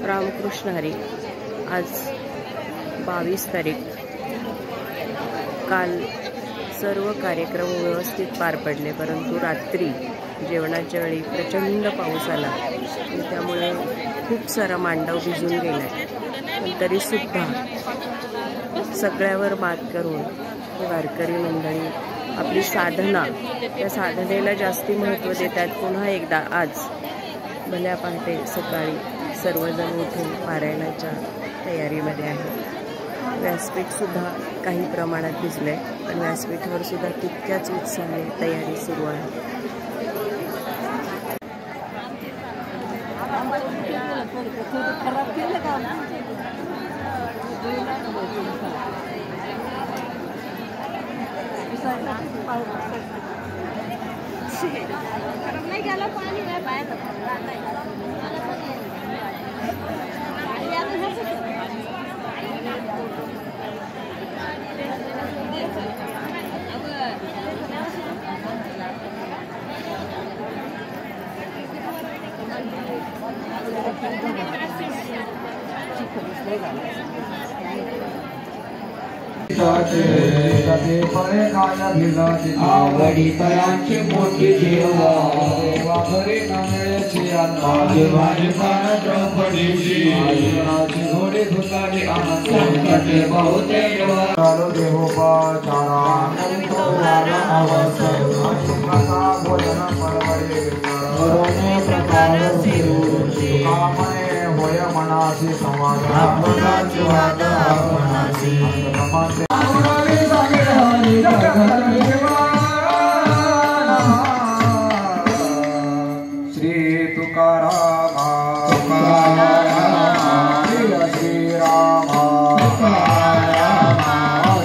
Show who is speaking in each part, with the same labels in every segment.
Speaker 1: रामकृष्ण हरी। आज 22 तारीख। काल सर्व कार्यक्रम व्यवस्थित पार पडले, परंतु रात्री जेवणाच्या वेळी प्रचंड पाऊस आला, त्यामुळे खूप सारा मांडव भिजून गेला। पण तरीसुद्धा सगळ्यावर मात करून हे वारकरी मंडळी आपली साधना, त्या साधनेला जास्ती महत्त्व देतात। पुन्हा एकदा आज भल्या पहाटे सकाळी सर्वजण उठून पारायणाच्या तयारीमध्ये आहेत। व्यासपीठसुद्धा काही प्रमाणात भिजले, पण व्यासपीठावर सुद्धा तितक्याच उत्साहाने तयारी सुरू आहे।
Speaker 2: आवडी तयांची मोठी देवा देवा घरी नांगळ्याची आनंद माझी कान द्रौपदीची आईची घोडी धुताली आनंद संकटे बहुते चालो देवोपचारा तो राजा अवसर सुखाचा भोजन परवडे करोने प्रकार सिरूची कामने होय मनाची समाधान आपणाची वाद आपणाची समाधान श्री तुकाराम श्री राम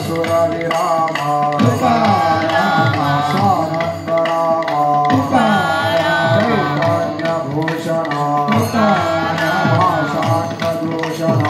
Speaker 2: सुरवि राम स्वानंद राम चैतन्य भूषण शांत दूषण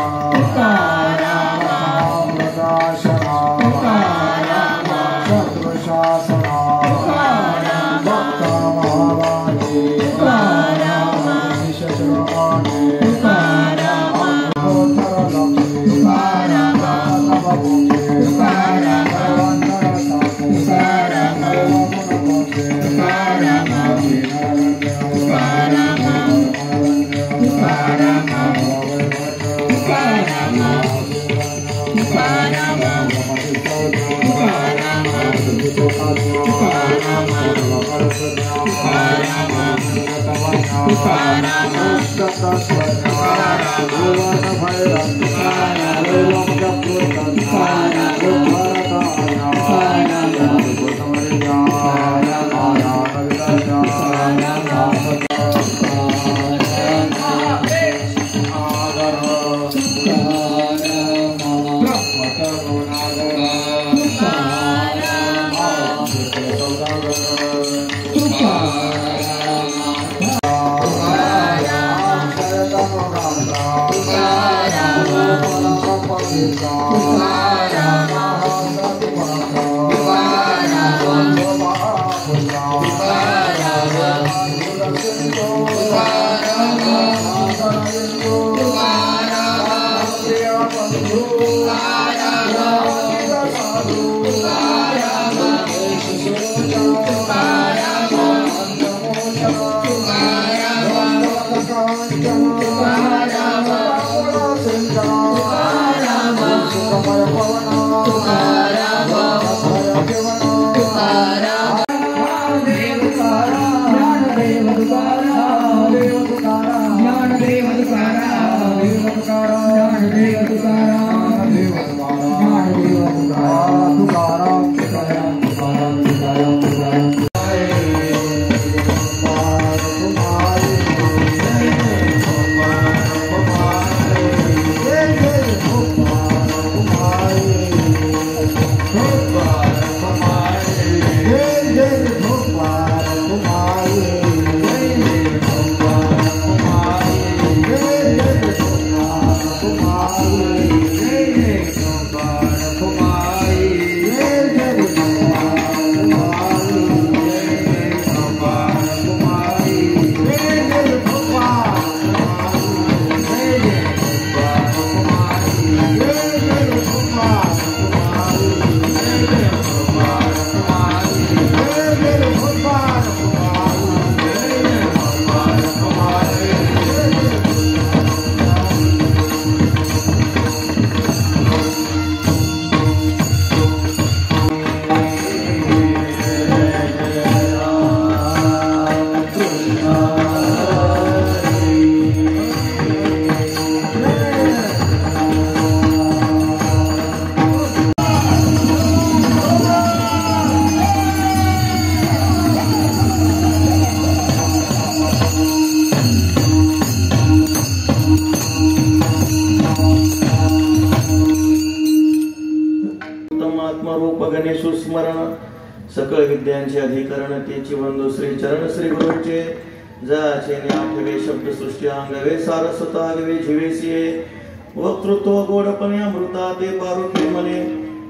Speaker 3: स्मरण सकळ विद्यांचे अधिकरण तेची बंधू श्री चरण श्री गुरूंचे जाचे आठवे शब्द सृष्टी अंगवे सारस्वत आगवे जीवेसिये वक्तृत्व गोडपणे अमृता ते पारुखे मने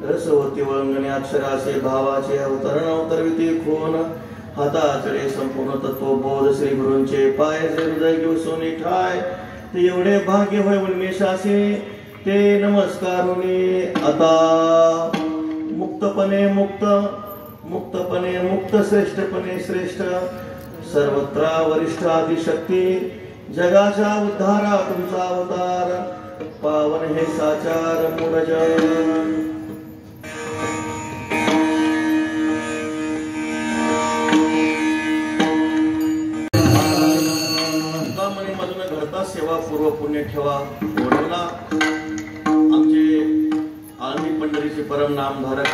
Speaker 3: रसवती वळंगणे अक्षराचे भावाचे अवतरण अवतरविते खून हाताचळे संपूर्ण तत्वबोध श्री गुरूंचे पाय हृदय घेऊ सोने ठाय ते एवढे भाग्य होय उन्मेषासे ते नमस्कार होणे आता मुक्तपणे मुक्त मुक्तपणे मुक्त श्रेष्ठपणे श्रेष्ठ सर्वत्र वरिष्ठ आदिशक्ती जगाच्या उद्धारा तुमचा अवतार पावन हे साचार मूढजन सेवा पूर्व पुण्य ठेवा ओढवला आमचे आळंदी पंढरीचे परम नामधारक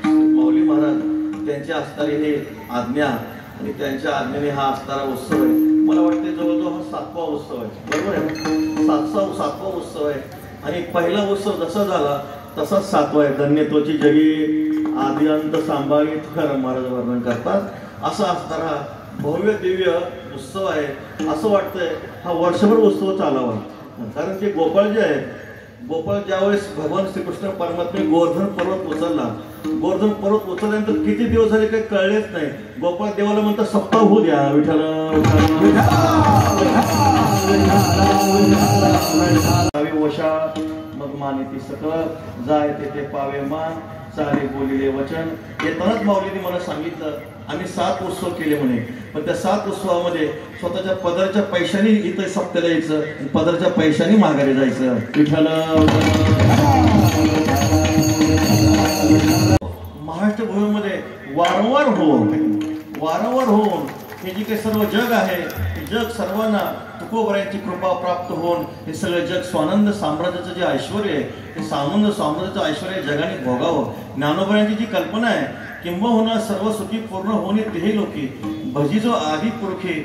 Speaker 3: माऊली महाराज त्यांच्या असणारी हे आज्ञा आणि त्यांच्या आज्ञेने हा असणारा उत्सव आहे. मला वाटते जवळजवळ हा 7वा उत्सव आहे. बरोबर आहे. 7वा उत्सव आहे आणि पहिला उत्सव जसा झाला तसाच 7वा आहे. धन्यत्वाची जगी आदि अंत सांभाळी तुकाराम महाराज वर्णन करतात. असा असणारा भव्य दिव्य उत्सव आहे. असं वाटतंय हा वर्षभर उत्सव चालावा. कारण ते गोपाळ जे आहेत, गोपाळ ज्यावेळेस भगवान श्रीकृष्ण परमात्मे गोवर्धन पर्वत उचलला, गोवर्धन पर्वत उचलल्यानंतर किती दिवस झाले काही कळलेच नाही. गोपाळ देवाला म्हणतात सप्ताह होऊ द्या विठ्ठल वशा मग मानिती सकळ जाय ते पावे मान चाले बोलिले वचन. येतानाच माऊलीने मला सांगितलं आम्ही 7 उत्सव केले म्हणे, पण त्या 7 उत्सवामध्ये स्वतःच्या पदरच्या पैशाने इथं सप्त्याला यायचं, पदरच्या पैशाने माघारी जायचं. विठ्ठल महाराष्ट्र भूमीमध्ये वारंवार होऊन हे जे काही सर्व जग आहे हे जग सर्वांना तुकोबरायांची कृपा प्राप्त होऊन हे सगळं जग स्वानंद साम्राज्याचं जे ऐश्वर आहे ते स्वानंद साम्राज्याचं ऐश्वर जगाने भोगावं. ज्ञानोबरायांची जी कल्पना आहे किंबहुना सर्व सुखी पूर्ण होणे तेही लोकी भजी जो आदि पुरुषे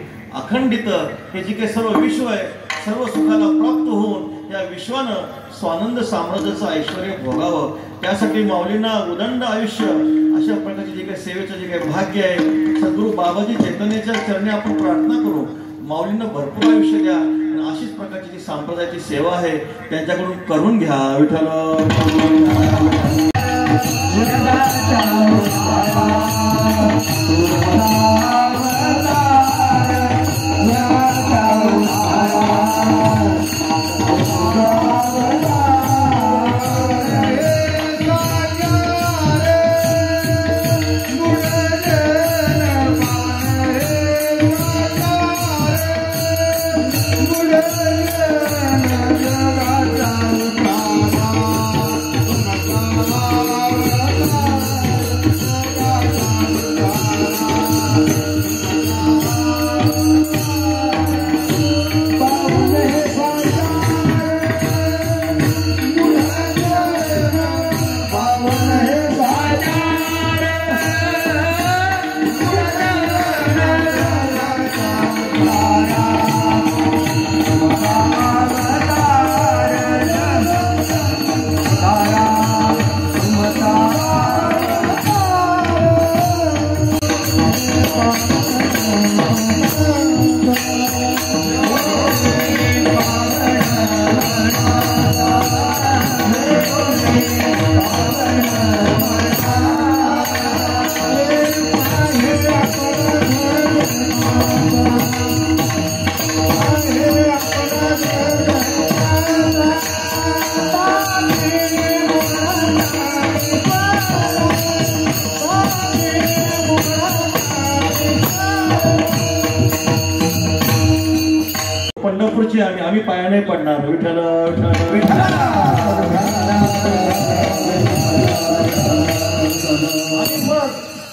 Speaker 3: अखंडित हे जे काही सर्व विश्व आहे सर्व सुखाला प्राप्त होऊन या विश्वानं स्वानंद साम्राज्याचं ऐश्वर भोगावं. त्यासाठी माऊलींना उदंड आयुष्य अशा प्रकारचे जे काही सेवेचं जे काही भाग्य आहे सद्गुरू बाबाजी चैतन्याच्या चरणी आपण प्रार्थना करू. माऊलींना भरपूर आयुष्य द्या आणि अशीच प्रकारची जी संप्रदायाची सेवा आहे त्यांच्याकडून करून घ्या. विठ्ठल पंढरपूरची आम्ही पाया नाही पडणार. विठ्ठल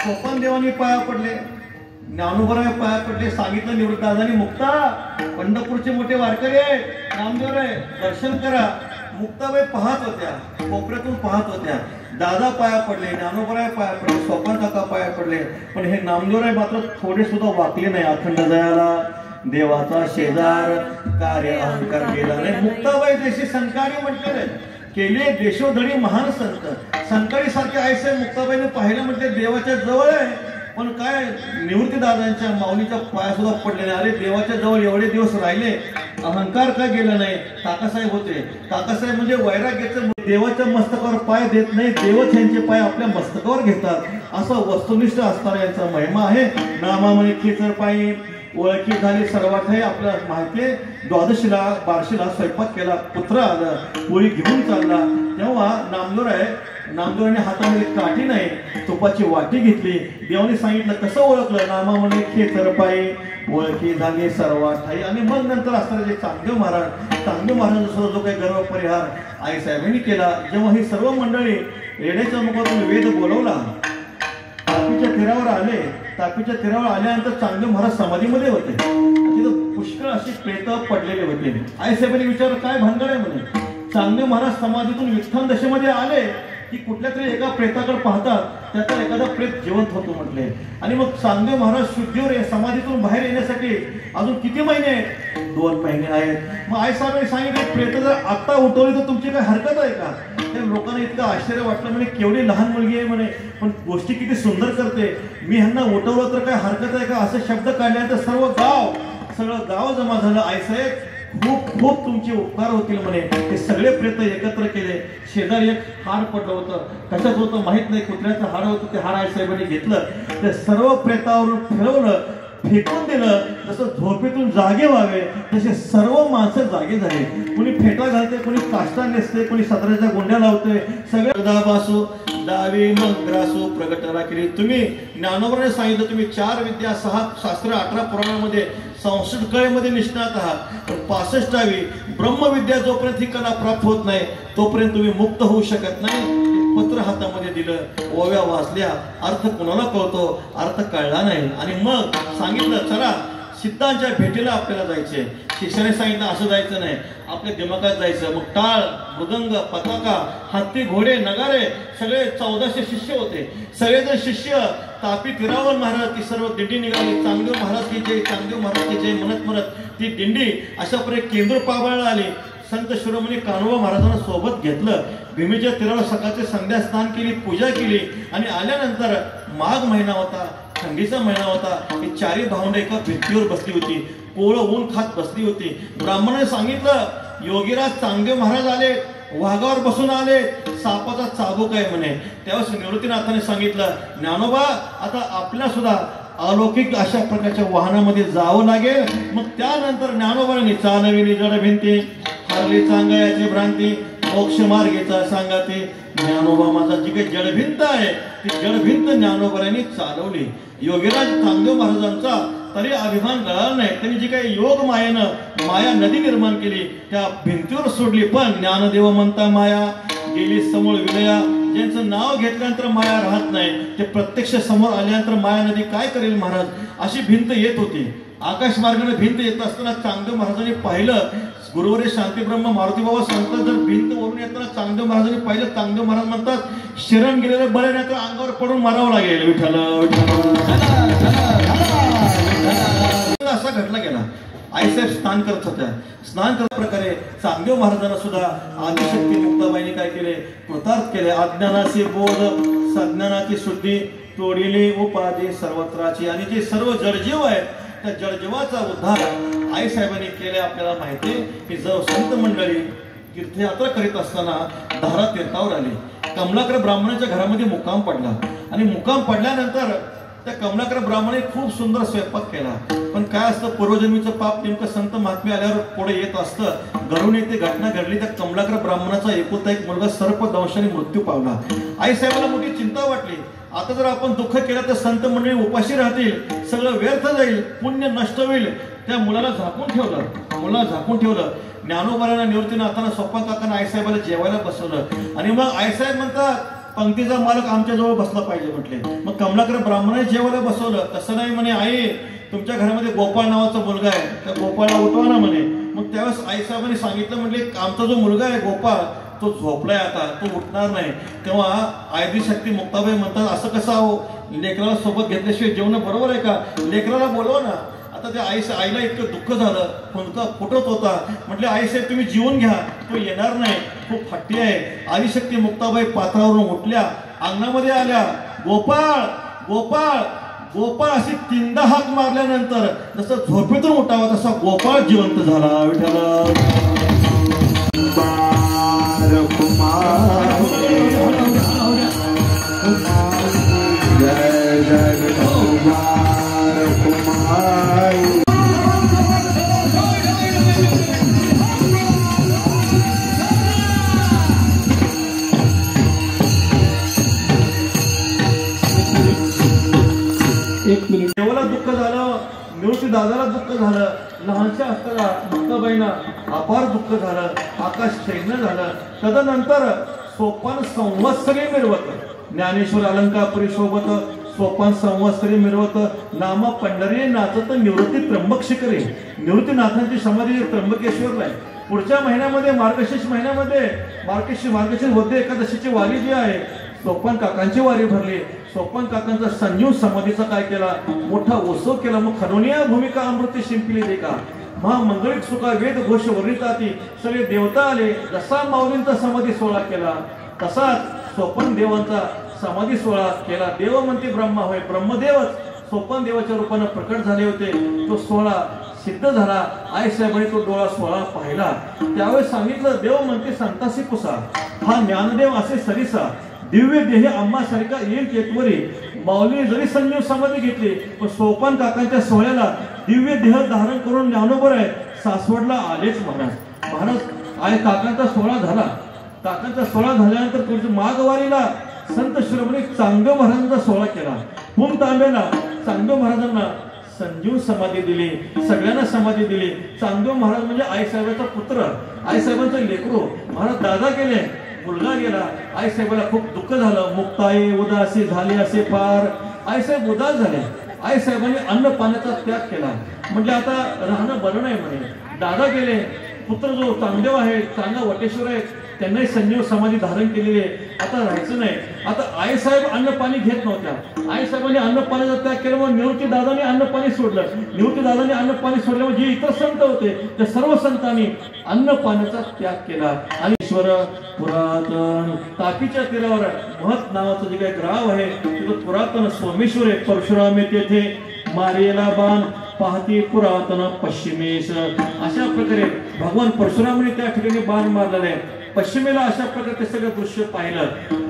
Speaker 3: सोपान देवानी पाया पडले, ज्ञानोबराय पाया पडले, सांगितलं निवृत्तदादांनी मुक्ता पंढरपूरचे मोठे वारकरी आहे, नामदेव आहे, दर्शन करा. मुक्ताबाई पाहत होत्या, कोपऱ्यातून पाहत होत्या. दादा पाया पडले, ज्ञानोबराय पाया पडले, सोपान काका पाया पडले, पण हे नामदेवराय मात्र थोडे सुद्धा वाकले नाही. अखंड दयाला देवाचा शेजार कार्य अहंकार केला नाही. मुक्ताबाई जशी संस्कारी म्हटले केले देशोधडी महान संत. संकळी सारखे आईसाहेब मुक्ताबाईने पाहिलं म्हणजे देवाच्या जवळ आहे, पण काय निवृत्तीदादांच्या माऊलीच्या पाया सुद्धा पडलेले. अरे देवाच्या जवळ एवढे दिवस राहिले, अहंकार का गेला नाही. काकासाहेब होते, काकासाहेब म्हणजे वैराग्याचं, देवाच्या मस्तकावर पाय देत नाही, देवच यांचे पाय आपल्या मस्तकावर घेतात, असं वस्तुनिष्ठ असणारा यांचा महिमा आहे. नामामणी खेचर पायी ओळखी झाली सर्वात आहे. आपल्याला माहिती आहे, द्वादशीला बारशीला स्वयंपाक केला, पुत्र आला, पोळी घेऊन चालला, तेव्हा नामदोर आहे, नामदेवाने हातामध्ये काठी नाही, तुपाची वाटी घेतली. देवाने सांगितलं कसं ओळखलं, नामामध्ये खेचर पायी ओळखी झाली सर्वात ठाई. आणि मग नंतर असणारे जे चांगदेव महाराज सुद्धा जो काही गर्व परिहार आईसाहेबांनी केला. जेव्हा ही सर्व मंडळी रेड्याच्या मुखातून वेद बोलवला, तापीच्या तीरावर आले. तापीच्या तीरावर आल्यानंतर चांगदेव महाराज समाधीमध्ये होते. तिथं पुष्कळ अशी प्रेत पडलेले होते. आईसाहेबांनी विचारलं काय भानगड आहे म्हणे. चांगदेव महाराज समाधीतून विठ्ठल दशेमध्ये आले की कुठल्या तरी एका प्रेताकडे पाहतात, त्याचा एखादा प्रेत जिवंत होतो म्हटले. आणि मग चांगदेव महाराज शुद्धीवर समाधीतून बाहेर येण्यासाठी अजून किती महिने आहेत? 2 महिने आहेत. मग आईसाहेबांनी सांगितलं प्रेत जर आता उठवली तर तुमची काय हरकत आहे का? त्या लोकांना इतकं आश्चर्य वाटलं, म्हणे केवढी लहान मुलगी आहे म्हणे, पण गोष्टी किती सुंदर करते, मी ह्यांना उठवलं तर काय हरकत आहे का? असे शब्द काढल्यानंतर सगळं गाव जमा झालं. आईसाहेब खूप खूप तुमचे उपकार होतील म्हणे. हे सगळे प्रेत एकत्र केले. शेजारी एक हार पडलं होतं, कशात होतं माहित नाही, कुत्र्याचं हाड होतं, ते हार आईसाहेबांनी घेतलं, ते सर्व प्रेतावरून फिरवलं, फेकून दिलं. जसं झोपेतून जागे व्हावे तसे सर्व माणसं जागे झाले. कोणी फेटा घालते, कोणी काष्टा नेसते, कोणी सदराच्या गुंड्या लावते, सगळे दाबासो दावी मंत्रासो प्रगट राखली. तुम्ही ज्ञानोबाने सांगितलं तुम्ही 4 विद्या 6 शास्त्र 18 पुराणामध्ये संस्कृत कलेमध्ये निष्णात आहात. 65वी ब्रह्मविद्या जोपर्यंत ही कला प्राप्त होत नाही तोपर्यंत तुम्ही मुक्त होऊ शकत नाही. पत्र हातामध्ये दिलं, ओव्या वाचल्या, अर्थ कुणाला कळतो, अर्थ कळला नाही. आणि मग सांगितलं चला सिद्धांच्या भेटीला आपल्याला जायचे. शिष्याने सांगितलं असं जायचं नाही, आपल्या दिमागात जायचं. मग टाळ, मृदंग, पताका, हत्ती, घोडे, नगारे सगळे 1400 शिष्य होते. सगळेजण शिष्य तापी तीरावर महाराज ती सर्व दिंडी निघाली. चांगदेव महाराज की जय, चांगदेव महाराज की जय म्हणत ती दिंडी अशा प्रकारे केंद्र पाबळला आली. संत शिरोमणी कान्होबा महाराजांना सोबत घेतलं. भीमेच्या तीरावर सकाळचे संध्या स्नान केली, पूजा केली. आणि आल्यानंतर माघ महिना होता, थंडीचा महिना होता. ही 4 भावंड एका भिंतीवर बसली होती, कोवळं ऊन खात बसली होती. ब्राह्मणाने सांगितलं योगीराज चांगदेव महाराज आले, वाघावर बसून आले, सापाचा चाबूक आहे म्हणे. त्यावेळेस निवृत्तीनाथाने सांगितलं ज्ञानोबा आता आपल्याला सुद्धा अलौकिक अशा प्रकारच्या वाहनामध्ये जावं लागेल. मग त्यानंतर ज्ञानोबाने चालविली जड भिंती, हरली चांगयाची भ्रांती, मोक्ष मार्गेचा सांगाते. ज्ञानोबा माझा जी काही जडभिंत आहे ती जडभिंत ज्ञानोबांनी चालवली. योगीराज चांगदेव महाराजांचा तरी अभिमान गळाला नाही. त्यांनी जी काही योग माया नदी निर्माण केली त्या भिंतीवर सोडली. पण ज्ञानदेव म्हणता माया गेली समूळ विलया. ज्यांचं नाव घेतल्यानंतर माया राहत नाही ते प्रत्यक्ष समोर आल्यानंतर माया नदी काय करेल महाराज, अशी भिंत येत होती. आकाश मार्गाने भिंत येत असताना चांगदेव महाराजांनी पाहिलं. गुरुवारी शांतीब्रह्म मारुती बाबा सांगतात जर भिंत वरून येताना चांगदेव महाराजांनी पाहिलं, चांगदेव महाराज म्हणतात शरण गेलेलं बरे नाही तर अंगावर पडून मारावं लागेल. विठ्ठल असा घटना गेला. आईसाहेब स्नान करत होत्या. स्नान करत प्रकारे चांगदेव महाराजांना सुद्धा आदिशक्ती मुक्ताबाईने काय केले, कृतार्थ केले. अज्ञानाचे बोध, सज्ञानाची शुद्धी, तोडिली उपाधी सर्वत्राची. आणि जे सर्व जडजीव आहेत त्या जडजीवाचा उद्धार आईसाहेबांनी केले. आपल्याला माहिती आहे की जर संत मंडळी तीर्थयात्रा करीत असताना धारा तीर्थावर आली. कमलाकर ब्राह्मणाच्या घरामध्ये मुक्काम पडला. आणि मुक्काम पडल्यानंतर त्या कमलाकर ब्राह्मणे खूप सुंदर स्वयंपाक केला. पण काय असतं पूर्वजन्मीचं पाप नेमकं संत महात्मे आल्यावर पुढे येत असतं. घडून येते घटना घडली. त्या कमलाकर ब्राह्मणाचा एकुलता एक मुलगा सर्पदंशाने मृत्यू पावला. आईसाहेबाला मोठी चिंता वाटली. आता जर आपण दुःख केलं तर संत मंडळी उपाशी राहतील, सगळं व्यर्थ जाईल, पुण्य नष्ट होईल. त्या मुलाला झाकून ठेवलं. ज्ञानोबांना निवृत्तीनाथांना सोप्पा काकांना आईसाहेबाला जेवायला बसवलं. आणि मग आईसाहेब म्हणतात पंक्तीचा मालक आमच्याजवळ बसला पाहिजे म्हटले. मग कमलाकर ब्राह्मणाने जेवायला बसवलं. तसं नाही म्हणे, आई तुमच्या घरामध्ये गोपाळ नावाचा मुलगा आहे, त्या गोपाळला उठवा ना म्हणे. मग त्यावेळेस आईसाहेबांनी सांगितलं म्हटले आमचा जो मुलगा आहे गोपाळ तो झोपलाय, आता तो उठणार नाही. तेव्हा आदिशक्ती मुक्ताबाई म्हणतात असं कसं हो, लेकराला सोबत घेतल्याशिवाय जेवण बरोबर आहे का? लेकराला बोलवा ना. आता त्या आईला इतकं दुःख झालं, कोणता फुटत होता. म्हटले आईसाहेब तुम्ही जीवन घ्या, तो येणार नाही, खूप हट्टी आहे. आदिशक्ती मुक्ताबाई पात्रावरून उठल्या, अंगणामध्ये आल्या, गोपाळ गोपाळ गोपाळ अशी 3दा हाक मारल्यानंतर जसं झोपेतून उठावा तसा गोपाळ जिवंत झाला. विठ्ठल
Speaker 2: जय जय कुमार.
Speaker 3: देवाला दुःख झालं, निवृत्ती दादाला दुःख झालं, लहानशा असताना मुक्ताबाईंना अपार दुःख झालं, आकाश शैन्य झालं. तदनंतर सोपान संवत्सरी मिरवत, ज्ञानेश्वर अलंकापुरी सोबत सोपान संवत्सरी मिरवत, नामा पंढरी नाचत निवृत्ती त्र्यंबक शिखरी. निवृत्तीनाथांची समाधी त्र्यंबकेश्वरला आहे. पुढच्या महिन्यामध्ये मार्गशीर्ष महिन्यामध्ये मार्गशीर्ष वद्य एकादशीची वारी जी आहे, सोपान काकांची वारी भरली. सोपान काकांचा संजीव समाधीचा काय केला, मोठा उत्सव केला. मग खनोनिया भूमिका अमृती शिंपली देखा, महामंगलिक सुखा वेद घोष वर्णिताती, सगळे देवता आले. जसा माऊलींचा समाधी सोहळा केला तसाच सोपान देवांचा समाधी सोहळा केला. देव म्हणते ब्रह्मा होय, ब्रह्मदेवच सोपान देवाच्या रूपाने प्रकट झाले होते. तो सोहळा सिद्ध झाला. आईसाहेबांनी तो डोळा सोहळा पाहिला. त्यावेळेस सांगितलं, देव म्हणते संतासी पुसा, हा ज्ञानदेव असे सरिसा, दिव्य देह आम्हासारखा येईल केतवरी. माऊलीने जरी संजीव समाधी घेतली पण सोपान काकांच्या सोहळ्याला दिव्य देह धारण करून ज्ञानोबर आहे सासवडला आलेच महाराज. आहे काकांचा सोहळा झाला. काकांचा सोहळा झाल्यानंतर पुढच्या माघवारीला संत शिरोमणी चांगदेव महाराजांचा सोहळा केला. भूम तांब्याला चांगदेव महाराजांना संजीव समाधी दिली, सगळ्यांना समाधी दिली. चांगदेव महाराज म्हणजे आईसाहेबांचा पुत्र, आईसाहेबांचा लेकरू. महाराज दादा गेले, मुलगा गेला. आईसाहेबाला खूप दुःख झालं. मुक्ताई उदासी झाली असे फार. आईसाहेब उदास झाले. आईसाहेबांनी अन्न पाण्याचा त्याग केला. म्हणजे आता राहणं बरं नाही म्हणे. दादा गेले, पुत्र जो चांगदेव आहे, चांगला वटेश्वर आहे, त्यांनाही संजीव समाधी धारण केलेली आहे. आता राहायचं नाही. आता आईसाहेब अन्न पाणी घेत नव्हत्या. आईसाहेबांनी अन्न पाण्याचा त्याग केला. मग निवृत्ती दादाने अन्न पाणी सोडलं. निवृत्ती दादाने अन्न पाणी सोडल्यावर जे इतर संत होते त्या सर्व संतांनी अन्न पाण्याचा त्याग केला. आणि ईश्वर पुरातन तापीच्या तीरावर महत नावाचं जे काही गाव आहे तिथं पुरातन सोमेश्वर आहे. परशुरामे तेथे मारेला बाण पाहती पुरातन पश्चिमेश. अशा प्रकारे भगवान परशुरामाने त्या ठिकाणी बाण मारलेले आहे. पश्चिमेला अशा प्रकारे ते सगळं दृश्य पाहिलं.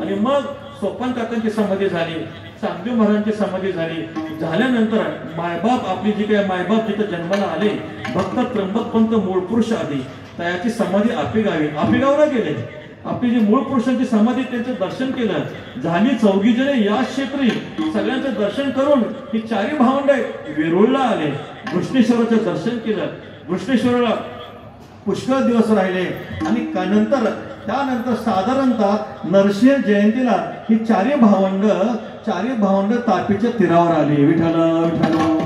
Speaker 3: आणि मग सोपान काकांची समाधी झाली, चांगदेव महाराजांची समाधी झाली. झाल्यानंतर मायबाप आपली जी काही मायबाप जिथं जन्माला आले भक्त त्र्यंबक पंत मूळ पुरुष आधी त्याची समाधी आपेगावला गेले. आपली जी मूळ पुरुषांची समाधी त्यांचं दर्शन केलं. झाली 4 जणे या क्षेत्री. सगळ्यांचं दर्शन करून ही 4 भावंड वेरूळला आले. घृष्णेश्वराचं दर्शन केलं. घृष्णेश्वराला पुष्कळ दिवस राहिले. आणि त्यानंतर साधारणतः नरसिंह जयंतीला ही 4 भावंड तापीच्या तीरावर आली. विठ्ठल विठ्ठल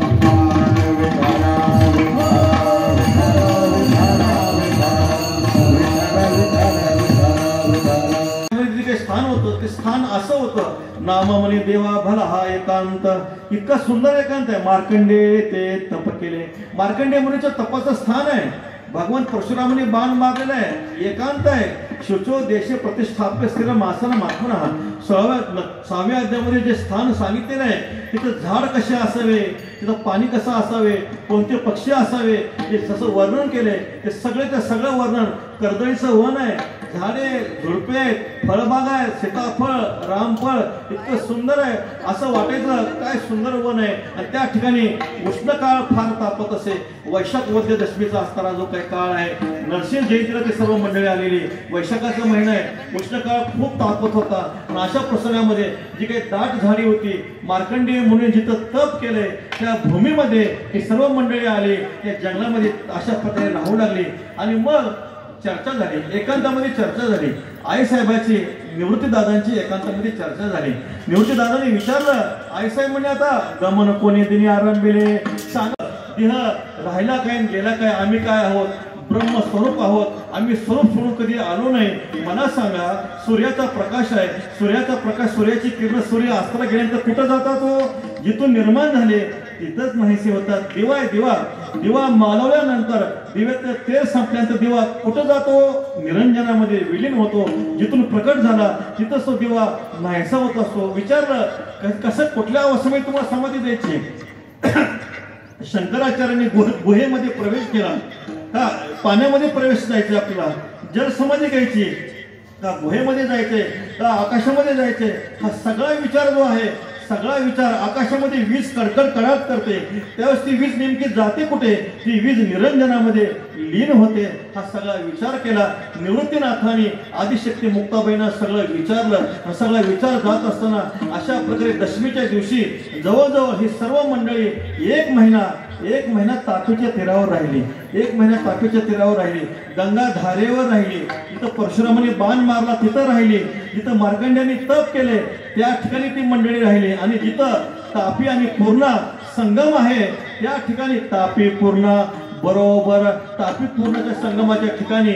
Speaker 3: स्थान होतं ते स्थान असं होतं, नाममणी देवा भला हा एकांत. इतका सुंदर एकांत आहे. मार्कंडे ते तप केले. मार्कंडे मुनीच्या तपाचं स्थान आहे. भगवान परशुरामाने बाण मारलेला आहे. एकांत आहे. शुचो देशे प्रतिष्ठाप्य स्थिर मासन महात्मना. 6व्या अध्यायामध्ये जे स्थान सांगितलेलं आहे तिथं झाड कसे असावे, तिथं पाणी कसं असावे, कोणते पक्षी असावे, हे जसं वर्णन केलंय ते सगळं वर्णन. कर्दळीचं वन आहे, झाडे झुडपे आहेत, फळबाग आहे, सीताफळ रामफळ इतकं सुंदर आहे. असं वाटायचं काय सुंदर वन आहे. आणि त्या ठिकाणी उष्ण काळ फार तापत असे. वैशाख वद्य दशमीचा असताना जो काही काळ आहे, नरसिंह जयंतीला ती सर्व मंडळी आलेली. वैशाखाचा महिना आहे, उष्ण काळ खूप तापत होता. आणि अशा प्रसंगामध्ये जी काही दाट झाडी होती, मार्कंडेय मुनी जिथं तप केलंय त्या भूमीमध्ये ही सर्व मंडळी आली. त्या जंगलामध्ये अशा प्रकारे राहू लागली. आणि मग चर्चा झाली, एकांतामध्ये चर्चा झाली. आईसाहेबांची निवृत्तीदादांची एकांतामध्ये चर्चा झाली. निवृत्तीदादांनी विचारलं, आईसाहेब म्हणे आता गमन कोणी दिनी आरंभिले, सांग देह राहिला काय गेला काय, आम्ही काय आहोत, ब्रह्मस्वरूप आहोत, आम्ही स्वरूप सोडून कधी आलो नाही. मला सांगा, सूर्याचा प्रकाश आहे, सूर्याचा प्रकाश, सूर्याची किरण सूर्य अस्ताला गेल्यानंतर कुठं जातात? तो जिथून निर्माण झाले तिथंच नाहीसे होतात. दिवा आहे दिवा, दिवा मालवल्यानंतर दिव्याचं तेल संपल्यानंतर दिवा कुठं जातो? निरंजनामध्ये विलीन होतो. जिथून प्रकट झाला तिथंच तो दिवा नाहीसा होत असतो. विचारलं कसं कुठल्या अवस्थेमध्ये तुम्हाला समाधी द्यायची? शंकराचार्यांनी गुहेमध्ये प्रवेश केला का पाण्यामध्ये प्रवेश जायचे, आपल्याला जल समाधी घ्यायची का गुहेमध्ये जायचे का आकाशामध्ये जायचे? हा सगळा विचार जो आहे, सगळा विचार आकाशामध्ये वीज कडकड कडाट करते, त्यावेळेस ती वीज नेमकी जाते कुठे? ती वीज निरंजनामध्ये लीन होते. हा सगळा विचार केला निवृत्तीनाथांनी. आदिशक्ती मुक्ताबाईंना सगळं विचारलं. सगळा विचार जात असताना अशा प्रकारे दशमीच्या दिवशी जवळजवळ ही सर्व मंडळी एक महिना तापीच्या तीरावर राहिली. एक महिना तापीच्या तीरावर राहिली. गंगा धारेवर राहिली. इथं परशुरामाने बाण मारला तिथं राहिली. जिथं मार्कंड्याने तप केले त्या ठिकाणी ती मंडळी राहिली. आणि जिथं तापी आणि पूर्णा संगम आहे त्या ठिकाणी तापी पूर्णा बरोबर तापी पूर्णाच्या संगमाच्या ठिकाणी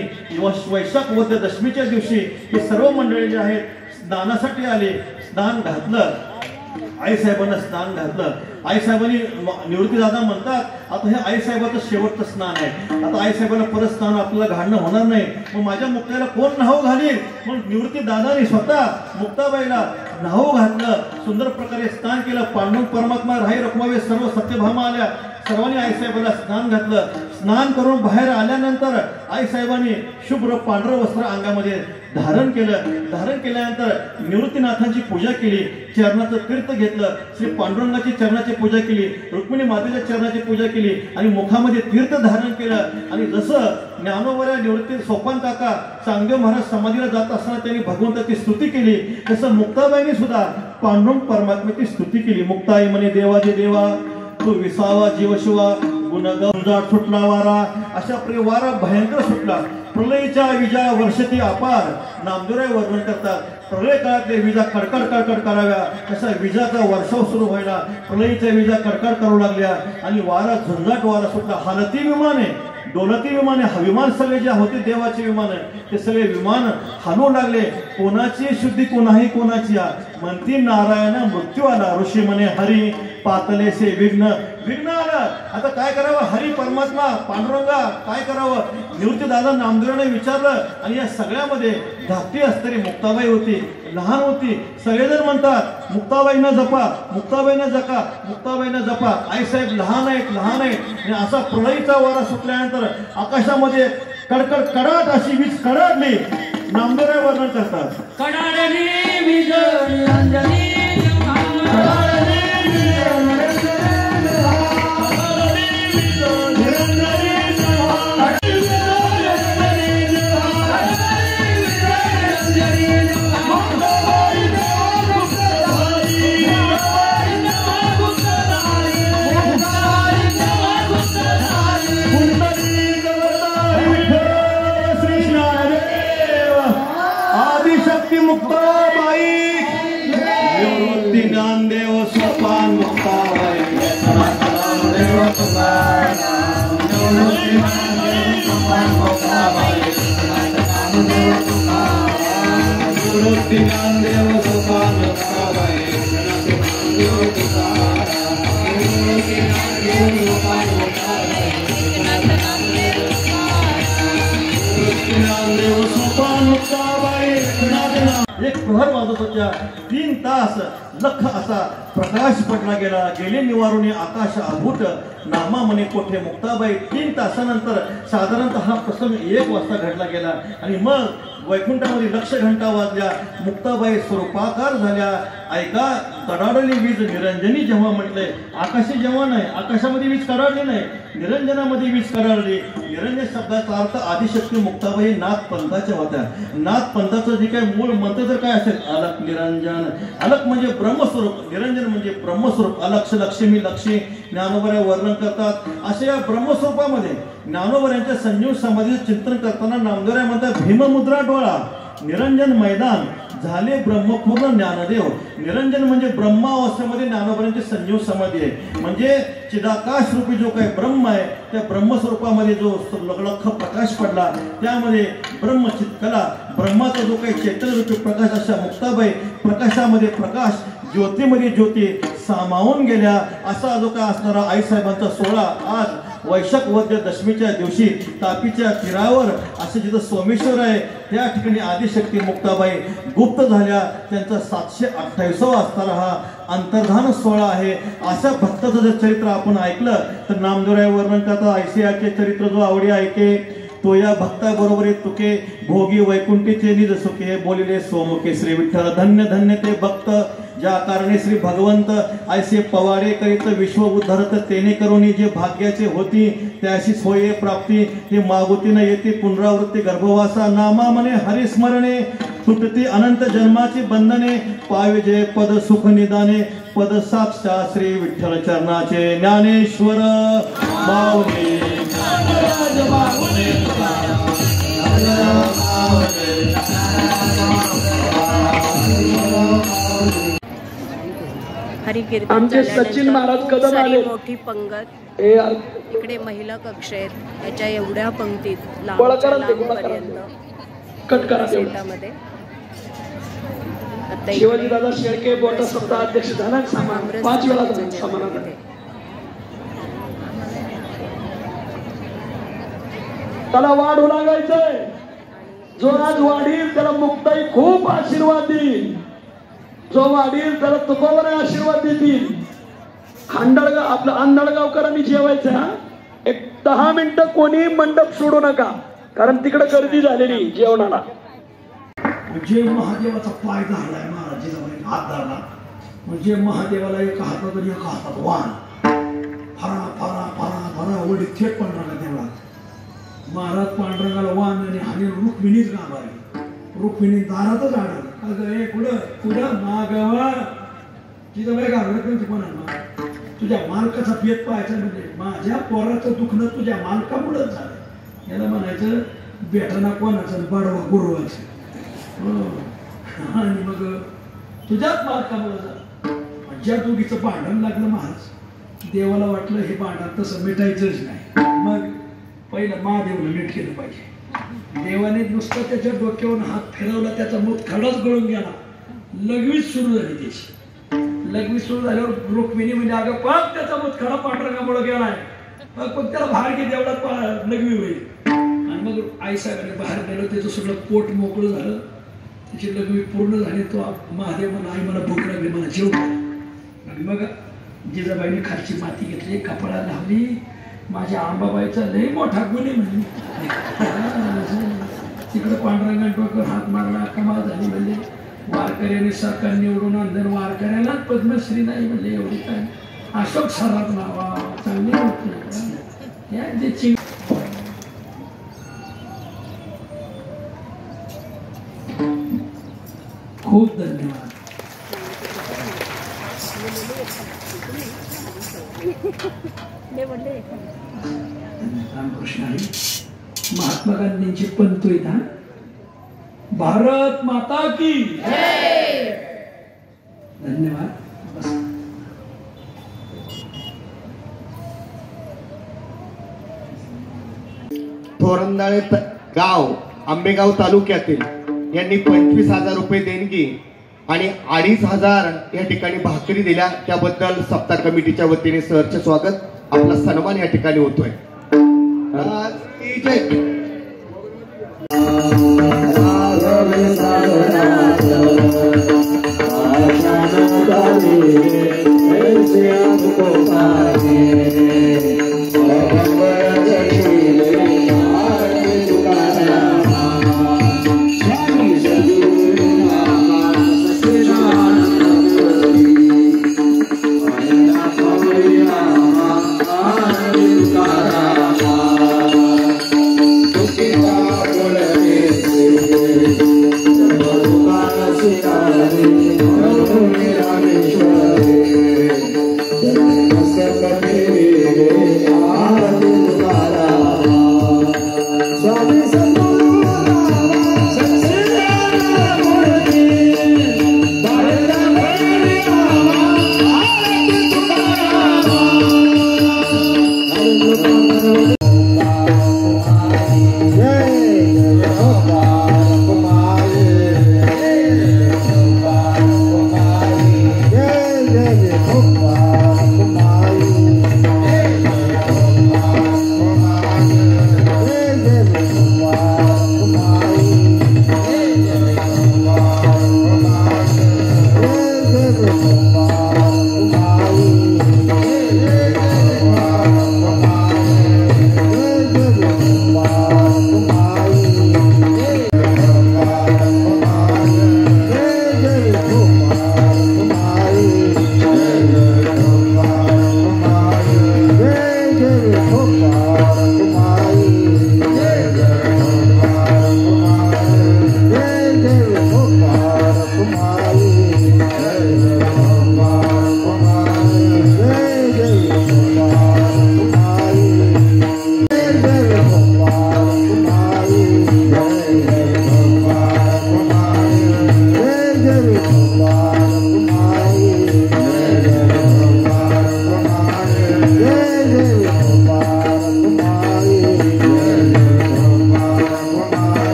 Speaker 3: वैशाख वद्य दशमीच्या दिवशी हे सर्व मंडळी जे आहेत स्नानासाठी आले. स्नान घातलं, आईसाहेबांना स्नान घातलं. आईसाहेबांनी निवृत्तीदादा म्हणतात आता हे आईसाहेबाचं शेवटचं स्नान आहे. आता आईसाहेबांना परत स्नान आपल्याला घालणं होणार नाही. मग माझ्या मुक्ताईला कोण न्हाऊ घालील? मग निवृत्तीदादाने स्वतः मुक्ताबाईला न्हाऊ घातलं. सुंदर प्रकारे स्नान केलं. पांडुरंग परमात्मा राही रखुमावे सर्व सत्यभामा आल्या. सर्वांनी आईसाहेबांना स्नान घातलं. स्नान करून बाहेर आल्यानंतर आईसाहेबांनी शुभ्र पांढरं वस्त्र अंगामध्ये धारण केलं. धारण केल्यानंतर निवृत्तीनाथांची पूजा केली. चरणाचं तीर्थ घेतलं. श्री पांडुरंगाची चरणाची पूजा केली. रुक्मिणी मातेच्या चरणाची पूजा केली आणि मुखामध्ये तीर्थ धारण केलं. आणि जसं ज्ञानोबा निवृत्ती सोपान काका चांगदेव महाराज समाधीला जात असताना त्यांनी भगवंताची स्तुती केली, तसं मुक्ताबाईंनी सुद्धा पांडुरंग परमात्म्याची स्तुती केली. मुक्ताई म्हणे देवाजी देवा तू विसावा जीवशिवा गुणगाट सुटला वारा. अशा वारा भयंकर सुटला. प्रलयच्या विजा वर्षती अपार नामदेवराय वर्णन करतात. प्रलय काळातल्या विजा कडकड कडकड कराव्या तसा विजाचा वर्षाव सुरू व्हायला प्रलयच्या विजा कडकड करू लागल्या आणि वारा झंझाट वारा सुटला. हालती विमाने डोलती विमाने विमान सगळे जे होते देवाचे विमान ते सगळे विमान हलवू लागले. कोणाची शुद्धी कोणाही कोणाची म्हणती नारायण मृत्यू आला. ऋषी म्हणे हरी पातलेसे विघ्न विघ्न आलं. आता काय करावं? हरी परमात्मा पांडुरंगा काय करावं? निवृत्तीदादा नामदेवाने विचारलं. आणि या सगळ्यामध्ये धाकटी असणारी मुक्ताबाई होती, लहान होती. सगळेजण म्हणतात मुक्ताबाईंना जपा, मुक्ताबाईंना जपा, मुक्ताबाईंना जपा. आईसाहेब लहान आहेत. आणि असा प्रलयीचा वारा सुटल्यानंतर आकाशामध्ये कडकड कडाट अशी वीज कडाडली. नामदेवराय वर्णन करतात.
Speaker 4: कडाडली वीज निरंजनी
Speaker 3: आदिशक्ती मुक्ताबाई निवृत्ती ज्ञानदेव सोपान मुक्ताबाई निवृत्ती ज्ञानदेव सोपान मुक्ताबाई एक प्रहर वाजत होत्या. 3 तास लख असा प्रकाश पडला गेला. गेले निवारुणे आकाश आभूट नामा म्हणे कोठे मुक्ताबाई. 3 तासानंतर साधारणतः हा प्रसंग 1 वाजता घडला गेला. आणि मग वैकुंठामध्ये लक्ष घंटा वाजल्या. मुक्ताबाई स्वरूपाकार झाल्या. ऐका कडाडली वीज निरंजनी जेव्हा म्हटलंय आकाशी जेव्हा नाही, आकाशामध्ये वीज कडाडली नाही, निरंजनामध्ये वीज कडाडली. निरंजन शब्दाचा अर्थ आदिशक्ती मुक्ताबाई नाथ पंथाच्या होत्या. नाथ पंथाचं जे काही मूळ मंत्र जर काय असेल अलक निरंजन. अलक म्हणजे ब्रह्मस्वरूप, निरंजन म्हणजे ब्रह्मस्वरूप. अलक्ष लक्ष्मी लक्ष्मी ज्ञानोबा वर्णन करतात. अशा या ब्रह्मस्वरूपामध्ये ज्ञानोबा यांच्या संजीव समाधीचं चिंतन करताना नामदेवराय म्हणतात भीममुद्रा डोळा निरंजन मैदान झाले ब्रह्मपूर्ण ज्ञानदेव. निरंजन म्हणजे ब्रह्मावस्थेमध्ये ज्ञानोबांची संजीव समाधी आहे. म्हणजे चिदाकाश रूपी जो काही ब्रह्म आहे त्या ब्रह्मस्वरूपामध्ये जो लख प्रकाश पडला त्यामध्ये ब्रह्मचितकला ब्रह्माचा जो काही चैतन्यरूपी प्रकाश अशा मुक्ताबाई प्रकाशामध्ये प्रकाश ज्योतीमध्ये ज्योती सामावून गेल्या. असा जो काय असणारा आईसाहेबांचा सोहळा आज वैशाख वद्य दशमीच्या दिवशी तापीच्या तीरावर असं जिथं सोमेश्वर आहे त्या ठिकाणी आदिशक्ती मुक्ताबाई गुप्त झाल्या. त्यांचा 728वा असणारा हा अंतर्धान सोहळा आहे. अशा भक्ताचं जर चरित्र आपण ऐकलं तर नामदेवराय वर्णन करता ऐसियाचे चरित्र जो आवडी ऐके तो या भक्ता बरोबर तुके भोगी वैकुंठीचे निज सुखे बोलिले सोमुखे श्री विठ्ठल. धन्य धन्य ते भक्त ज्या कारणे श्री भगवंत ऐसे पवाडे करीत विश्व उद्धरत तेने करुणी जे भाग्याचे होती त्याशी होये प्राप्ती. ते मागुतीन येते पुनरावृत्ती गर्भवासा नामा मने हरिस्मरणे तुटती अनंत जन्माची बंधने पावे जे पद सुख निदाने पद साक्षात श्री विठ्ठल चरणाचे. ज्ञानेश्वर माऊली
Speaker 1: हरिकीर्तन
Speaker 4: आमचे सचिन महाराज कदम आले.
Speaker 1: मोठी पंगत इकडे महिला कक्ष आहेत याच्या एवढ्या पंक्तीत लांबपर्यंत शेतामध्ये.
Speaker 4: शिवाजी दादा शेळके बोटा सप्ताह अध्यक्ष झाला. 5 वेळा समारोह. त्याला वाढू लागायचंय. जो आज वाढील त्याला मुक्ताई खूप आशीर्वाद देईल. जो वाढील त्याला तुकोबरे आशीर्वाद देतील. खांडळगाव आपलं आंधळगावकरांनी जेवायचं. एक 10 मिनिटं कोणी मंडप सोडू नका कारण तिकडे गर्दी झालेली जेवणाला.
Speaker 5: जे महादेवाचा पाय धरलाय महाराजीचा हात धरला म्हणजे महादेवाला एका हातात आणि एका हातात वाण फरा फरा फरा फरा ओढी थेट पांढराला देवळात. महाराज पांढरंगाला वाण आणि हानी रुक्मिणीच गाभारली. रुक्मिणी दारातच आढळलं. अगं हे पुढं पुढं मागवा तिथं बाई घाबरत कोणा तुझ्या मालकाचा पेट पाहायचा म्हणजे माझ्या पोराचं दुखणं तुझ्या मालकामुळंच झालं. याला म्हणायचं बेटाना कोणाचं बडवा गुरुवाचं आणि मग तुझ्याच मालकामुळं झालं. ज्या दोघीचं भांडण लागलं महाराज देवाला वाटलं हे भांडण तसं मिटायचंच नाही. मग पहिलं महादेवला नीट केलं पाहिजे. देवाने नुसतं त्याच्या डोक्यावर हात फिरवला त्याचा मूत खडाच गळून गेला. लगवीच सुरू झाली त्याची. लगवीच सुरू झाल्यावर रुक्मिणी म्हणजे अगं पाक त्याचा मूत खडा पांढरंगामुळे गेलाय पण त्याला बाहेर घे तेवढा लगवी होईल. आणि मग आईसाहेबांनी बाहेर गेलो त्याचं सगळं पोट मोकळं झालं. त्याची लगवी पूर्ण झाली. तो महादेव मला आई मला भूक लागली मला जेव. आणि मग जिजाबाईने खालची माती घेतली कपाळाला लावली. माझ्या आंबाबाईचा लय मोठा गुन्हे म्हणजे तिकडे पांढरंगा डोक्यावर हात मारला कमाल झाली. म्हणजे वारकऱ्याने सरकार निवडून आणलं वारकऱ्यालाच पद्मश्री नाही म्हणजे एवढी काय अशोक सराफ नावा चांगली होती. खूप धन्यवाद. रामकृष्ण हरी. महात्मा गांधींची पंतु इथं भारत माता की धन्यवाद.
Speaker 6: थोरंदाळे गाव आंबेगाव तालुक्यातील यांनी 25,000 रुपये देणगी आणि 2,500 या ठिकाणी भाकरी दिल्या. त्याबद्दल सप्ताह कमिटीच्या वतीने सहर्ष स्वागत. आपला सन्मान या ठिकाणी होतोय.
Speaker 2: Thank you.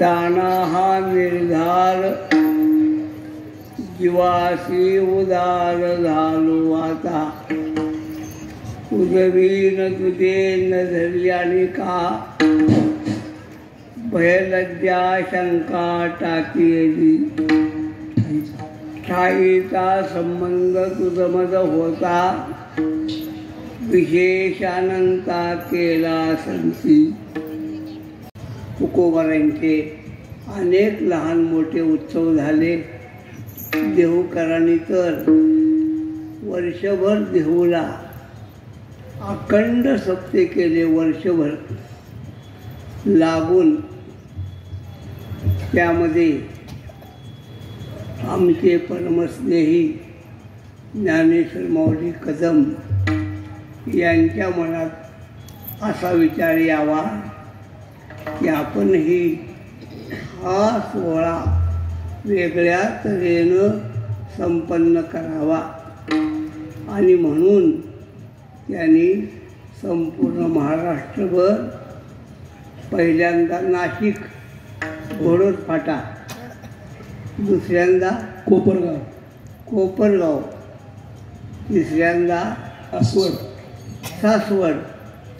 Speaker 7: जाना हा निर्धार जीवासी उदार झालो आता उदवीन तुझे न धरल्याने का भयलज्जा शंका टाकीली ठाईचा संबंध तुझमद होता विशेषानंता केला संती तुकोबारांचे अनेक लहान मोठे उत्सव झाले. देहूकरांनी तर वर्षभर देहूला अखंड सप्ते केले. वर्षभर लागून त्यामध्ये आमचे परमस्नेही ज्ञानेश्वर माऊली कदम यांच्या मनात असा विचार यावा की आपणही हा सोहळा वेगळ्या तऱ्हेनं संपन्न करावा. आणि म्हणून त्यांनी संपूर्ण महाराष्ट्रभर पहिल्यांदा नाशिक घोडोद फाटा, दुसऱ्यांदा कोपरगाव, तिसऱ्यांदा सासवड,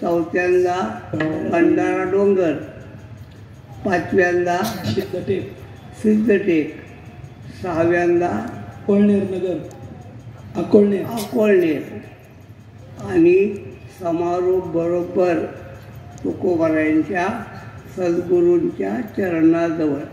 Speaker 7: चौथ्यांदा भंडारा डोंगर, पाचव्यांदा सिद्धटेक, सहाव्यांदा अकोळनेर आणि समारोप बरोबर तुकोबारायांच्या सद्गुरूंच्या चरणाजवळ